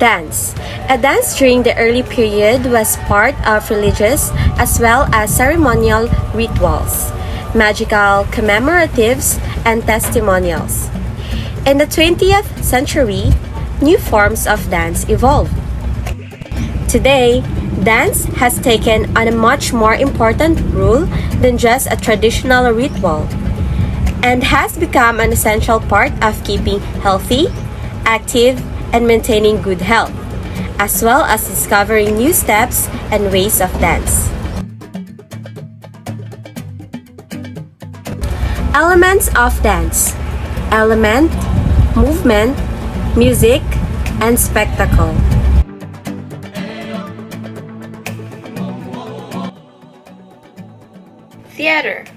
Dance. A dance during the early period was part of religious as well as ceremonial rituals, magical commemoratives, and testimonials. In the 20th century, new forms of dance evolved. Today, dance has taken on a much more important role than just a traditional ritual and has become an essential part of keeping healthy, active, and maintaining good health, as well as discovering new steps and ways of dance. Elements of dance: element, movement, music, and spectacle. Theater.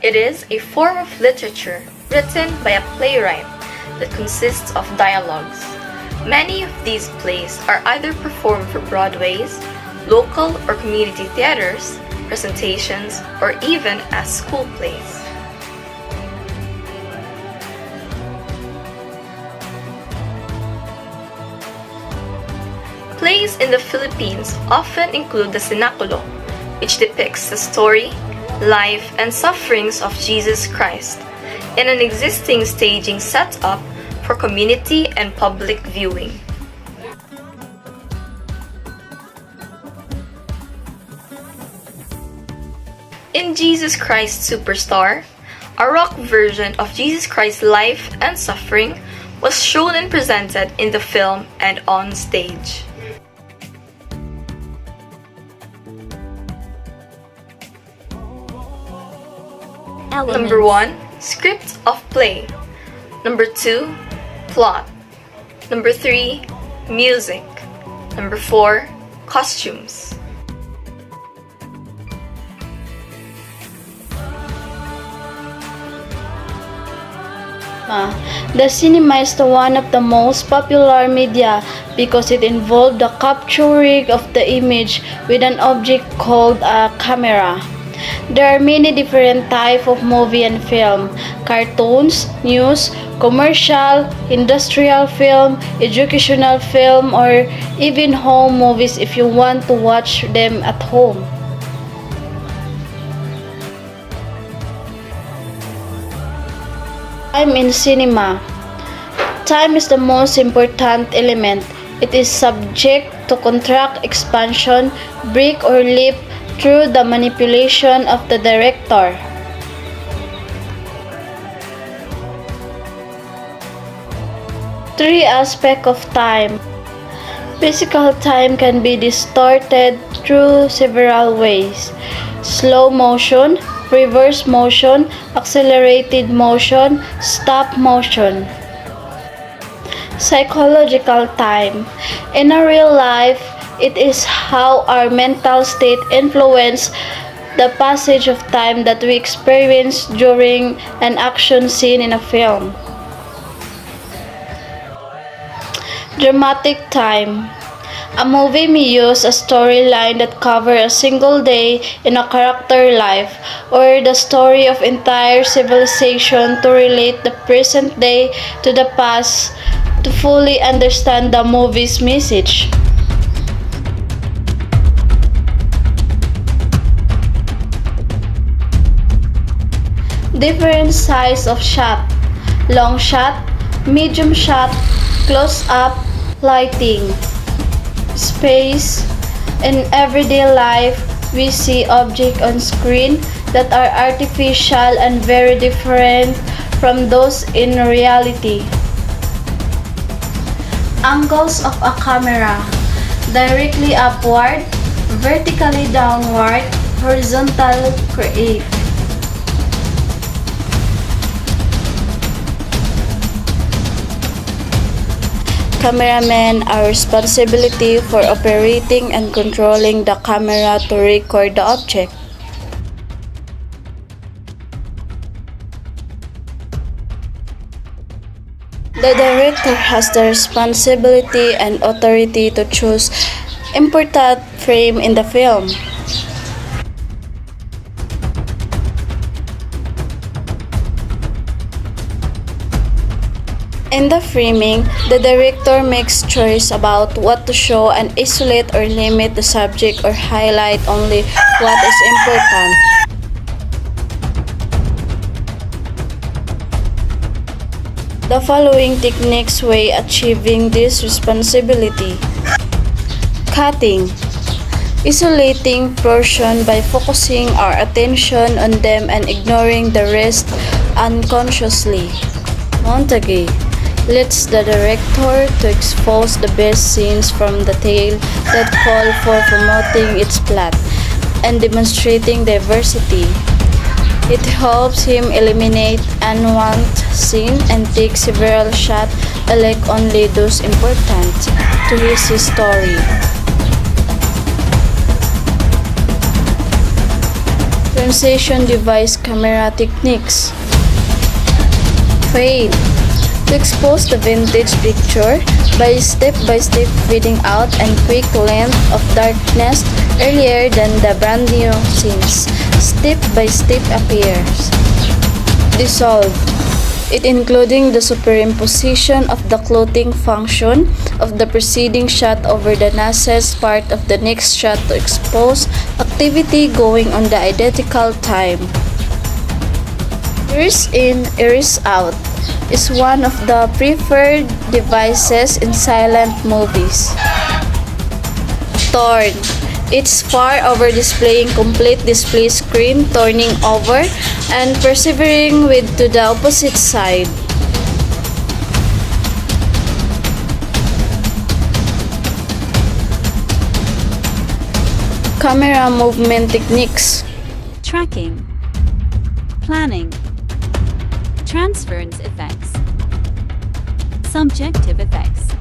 It is a form of literature written by a playwright that consists of dialogues. Many of these plays are either performed for Broadway's, local or community theaters, presentations, or even as school plays. Plays in the Philippines often include the Cenaculo, which depicts the story, life, and sufferings of Jesus Christ in an existing staging setup for community and public viewing. In Jesus Christ Superstar, a rock version of Jesus Christ's life and suffering was shown and presented in the film and on stage. Number 1, script of play. Number 2, plot. Number 3, music. Number 4, costumes. The cinema is one of the most popular media because it involved the capturing of the image with an object called a camera. There are many different types of movie and film: cartoons, news, commercial, industrial film, educational film, or even home movies if you want to watch them at home. Time in cinema. Time is the most important element. It is subject to contract, expansion, break, or leap through the manipulation of the director. Three aspects of time. Physical time can be distorted through several ways: slow motion, reverse motion, accelerated motion, stop motion. Psychological time. In a real life, it is how our mental state influences the passage of time that we experience during an action scene in a film. Dramatic time. A movie may use a storyline that covers a single day in a character life or the story of entire civilization to relate the present day to the past to fully understand the movie's message. Different size of shot: long shot, medium shot, close-up, lighting. Space. In everyday life, we see objects on screen that are artificial and very different from those in reality. Angles of a camera: directly upward, vertically downward, horizontal, create. Cameramen are responsibility for operating and controlling the camera to record the object. The director has the responsibility and authority to choose important frame in the film. In the framing, the director makes choice about what to show and isolate or limit the subject or highlight only what is important. The following techniques way achieving this responsibility. Cutting. Isolating portion by focusing our attention on them and ignoring the rest unconsciously. Montague lets the director to expose the best scenes from the tale that call for promoting its plot and demonstrating diversity. It helps him eliminate unwanted scene and take several shots, elect only those important to his story. Transition device camera techniques. Fade. To expose the vintage picture by step-by-step fading out and quick length of darkness earlier than the brand new scenes. Step-by-step appears. Dissolve. It including the superimposition of the clothing function of the preceding shot over the nastiest part of the next shot to expose activity going on the identical time. Erase in, erase out is one of the preferred devices in silent movies. Turn. It's far over displaying complete display screen, turning over and persevering with to the opposite side. Camera movement techniques. Tracking, planning, transference effects, subjective effects.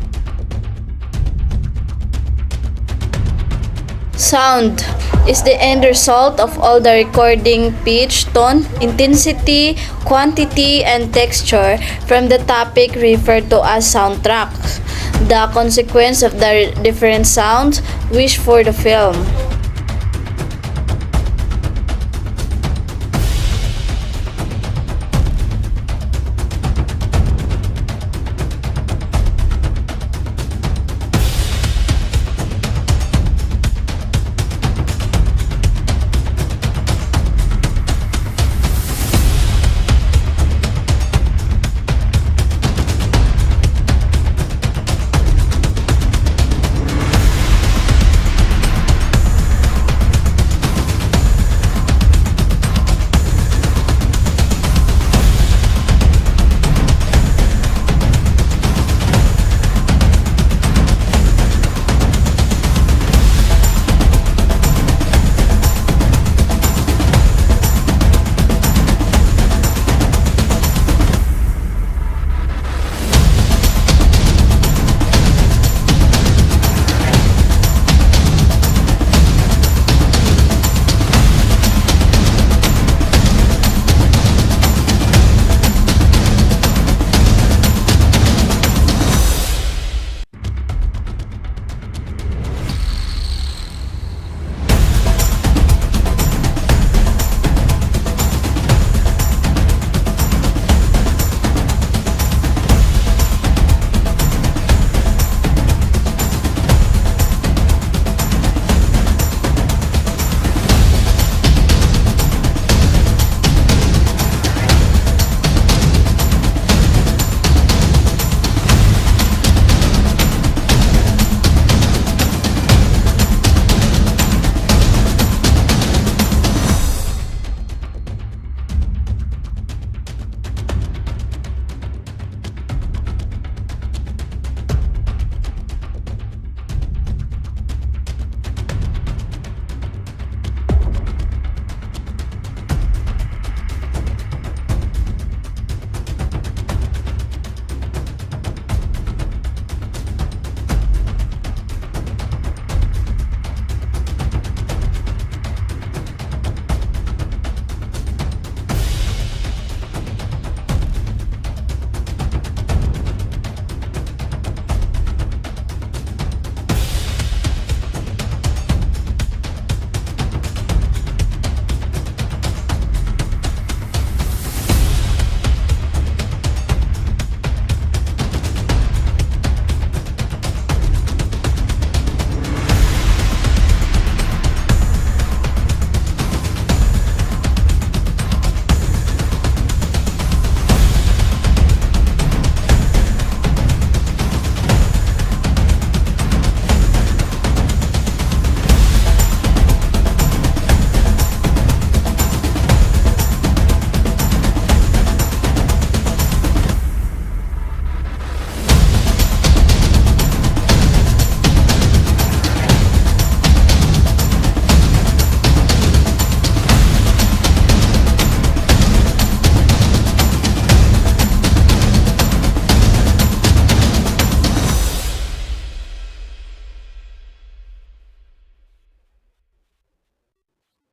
Sound is the end result of all the recording pitch, tone, intensity, quantity, and texture from the topic referred to as soundtrack. The consequence of the different sounds wished for the film.